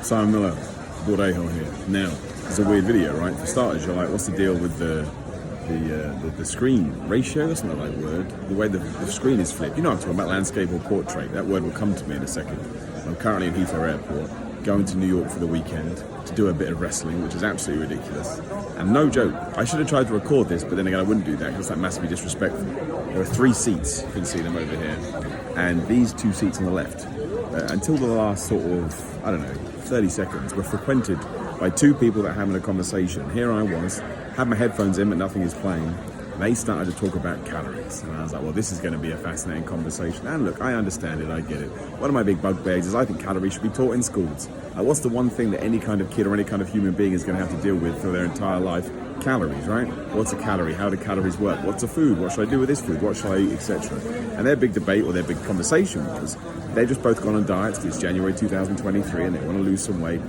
Simon Miller, Bodybuilding here. Now, it's a weird video, right? For starters, you're like, what's the deal with the screen ratio? That's not the right word. The way the screen is flipped. You know what I'm talking about, landscape or portrait. That word will come to me in a second. I'm currently in Heathrow Airport, going to New York for the weekend to do a bit of wrestling, which is absolutely ridiculous. And no joke, I should have tried to record this, but then again, I wouldn't do that because that's massively disrespectful. There are 3 seats, you can see them over here, and these 2 seats on the left, until the last sort of, I don't know, 30 seconds, were frequented by 2 people that are having a conversation. Here I was, had my headphones in, but nothing is playing. They started to talk about calories, and I was like, well, this is going to be a fascinating conversation. And look, I understand it, I get it. One of my big bugbears is I think calories should be taught in schools. What's the one thing that any kind of kid or any kind of human being is going to have to deal with for their entire life? Calories, right? What's a calorie? How do calories work? What's a food? What should I do with this food? What should I eat, etc. And their big debate or their big conversation was, they've just both gone on diets. It's January 2023 and they want to lose some weight.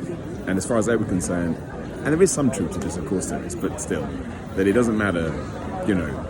And as far as they were concerned, and there is some truth to this, of course there is, but still, that it doesn't matter, you know,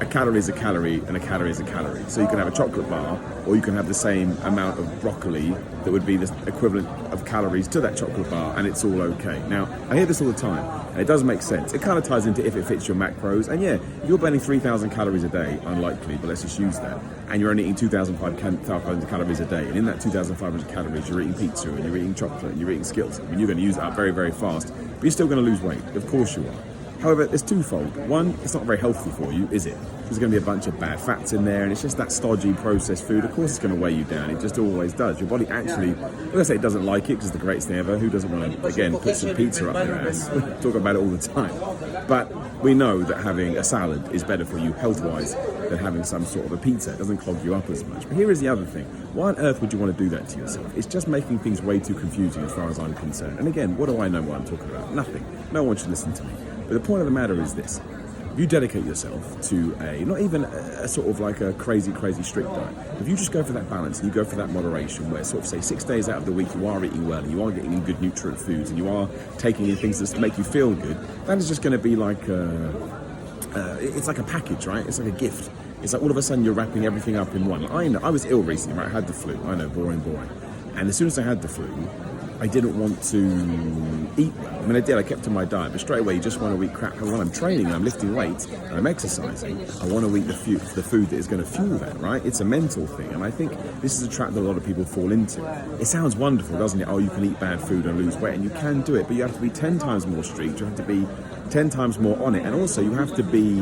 a calorie is a calorie and a calorie is a calorie. So you can have a chocolate bar or you can have the same amount of broccoli that would be the equivalent of calories to that chocolate bar, and it's all okay. Now, I hear this all the time and it does make sense. It kind of ties into if it fits your macros. And yeah, if you're burning 3,000 calories a day, unlikely, but let's just use that, and you're only eating 2,500 calories a day, and in that 2,500 calories you're eating pizza and you're eating chocolate and you're eating Skittles, I mean, you're going to use it up very, very fast, but you're still going to lose weight. Of course you are. However, it's twofold. One, it's not very healthy for you, is it? There's going to be a bunch of bad fats in there, and it's just that stodgy processed food. Of course it's going to weigh you down. It just always does. Your body actually, I'm going to say it doesn't like it because it's the greatest thing ever. Who doesn't want to, again, put some pizza up their ass? Talk about it all the time. But we know that having a salad is better for you health-wise than having some sort of a pizza. It doesn't clog you up as much. But here is the other thing. Why on earth would you want to do that to yourself? It's just making things way too confusing as far as I'm concerned. And again, what do I know what I'm talking about? Nothing. No one should listen to me. But the point of the matter is this. If you dedicate yourself to not even a sort of like a crazy strict diet, if you just go for that balance and you go for that moderation where sort of say 6 days out of the week you are eating well and you are getting in good nutrient foods and you are taking in things that make you feel good, that is just going to be like it's like a package, right? It's like a gift. It's like all of a sudden you're wrapping everything up in one. I know, I was ill recently, right? I had the flu. I know, boring. And as soon as I had the flu, I didn't want to eat well. I mean, I did. I kept to my diet, but straight away you just want to eat crap. And when I'm training and I'm lifting weights and I'm exercising, I want to eat the food that is going to fuel that, right? It's a mental thing. And I think this is a trap that a lot of people fall into. It sounds wonderful, doesn't it? Oh, you can eat bad food and lose weight, and you can do it, but you have to be 10 times more strict. You have to be 10 times more on it. And also you have to be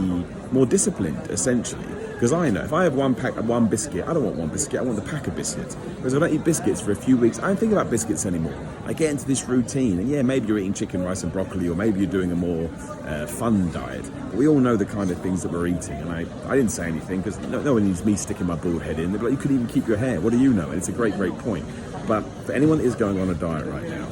more disciplined, essentially. Because I know, if I have one biscuit, I don't want one biscuit, I want the pack of biscuits. Because if I don't eat biscuits for a few weeks, I don't think about biscuits anymore. I get into this routine, and yeah, maybe you're eating chicken, rice and broccoli, or maybe you're doing a more fun diet. But we all know the kind of things that we're eating, and I didn't say anything, because no one needs me sticking my bald head in. They're like, you could even keep your hair, what do you know? And it's a great point. But for anyone that is going on a diet right now,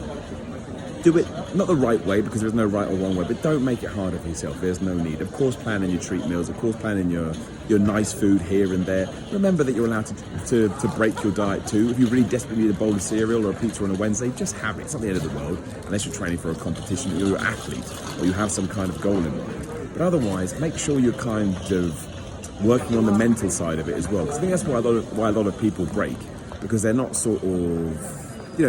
do it not the right way, because there's no right or wrong way, but don't make it harder for yourself. There's no need. Of course, plan in your treat meals. Of course, plan in your nice food here and there. Remember that you're allowed to break your diet too. If you really desperately need a bowl of cereal or a pizza on a Wednesday, just have it. It's not the end of the world, unless you're training for a competition, you're an athlete, or you have some kind of goal in mind. But otherwise, make sure you're kind of working on the mental side of it as well. Because I think that's why a lot of people break, because they're not sort of,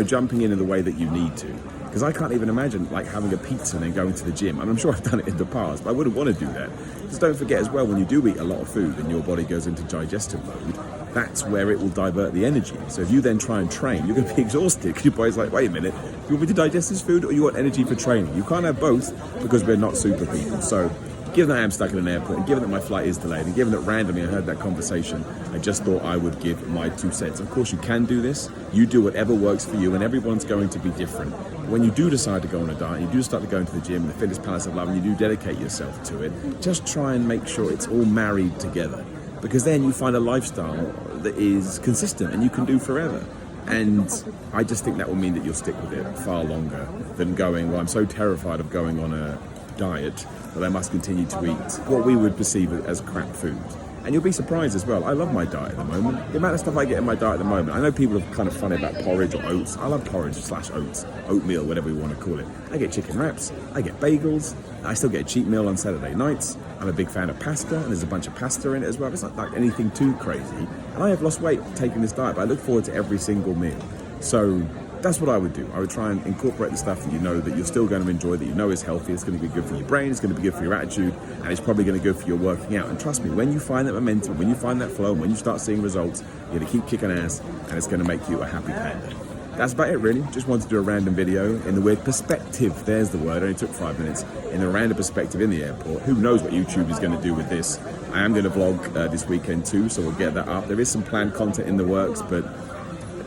jumping in the way that you need to. Because I can't even imagine like having a pizza and then going to the gym. And I'm sure I've done it in the past, but I wouldn't want to do that. Just don't forget as well, when you do eat a lot of food and your body goes into digestive mode, that's where it will divert the energy. So if you then try and train, you're going to be exhausted because your body's like, wait a minute, you want me to digest this food or you want energy for training? You can't have both because we're not super people. So given that I am stuck in an airport, and given that my flight is delayed, and given that randomly I heard that conversation, I just thought I would give my 2 cents. Of course, you can do this. You do whatever works for you, and everyone's going to be different. When you do decide to go on a diet, you do start to go into the gym, the fitness palace of love, and you do dedicate yourself to it, just try and make sure it's all married together. Because then you find a lifestyle that is consistent and you can do forever. And I just think that will mean that you'll stick with it far longer than going, well, I'm so terrified of going on a diet that I must continue to eat what we would perceive as crap food. And you'll be surprised as well. I love my diet at the moment. The amount of stuff I get in my diet at the moment. I know people are kind of funny about porridge or oats. I love porridge / oats, oatmeal, whatever you want to call it. I get chicken wraps, I get bagels, I still get a cheat meal on Saturday nights. I'm a big fan of pasta, and there's a bunch of pasta in it as well. It's not like anything too crazy. And I have lost weight taking this diet, but I look forward to every single meal. So That's what I would do. I would try and incorporate the stuff that you know that you're still going to enjoy, that you know is healthy. It's going to be good for your brain, it's going to be good for your attitude, and it's probably going to be good for your working out. And trust me, when you find that momentum, when you find that flow, and when you start seeing results, you're going to keep kicking ass, and it's going to make you a happy panda. That's about it, really. Just wanted to do a random video in the weird perspective. There's the word. It only took 5 minutes. In a random perspective in the airport. Who knows what YouTube is going to do with this? I am going to vlog this weekend too, so we'll get that up. There is some planned content in the works, but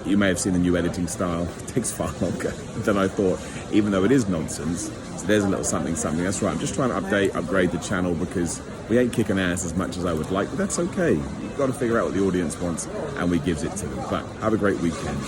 you may have seen the new editing style. It takes far longer than I thought, even though it is nonsense. So there's a little something. That's right. I'm just trying to upgrade the channel because we ain't kicking ass as much as I would like, but that's okay. You've got to figure out what the audience wants, and we gives it to them. But have a great weekend.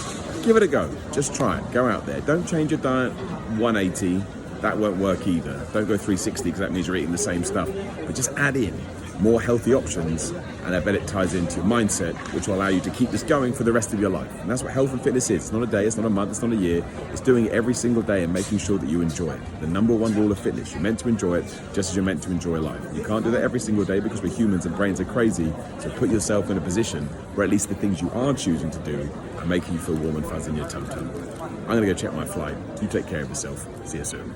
Give it a go. Just try it. Go out there. Don't change your diet 180. That won't work either. Don't go 360 because that means you're eating the same stuff. But just add in more healthy options, and I bet it ties into your mindset, which will allow you to keep this going for the rest of your life. And that's what health and fitness is. It's not a day, it's not a month, it's not a year. It's doing it every single day and making sure that you enjoy it. The number one rule of fitness, you're meant to enjoy it just as you're meant to enjoy life. You can't do that every single day because we're humans and brains are crazy. So put yourself in a position where at least the things you are choosing to do are making you feel warm and fuzzy in your tum-tum. I'm gonna go check my flight. You take care of yourself. See you soon.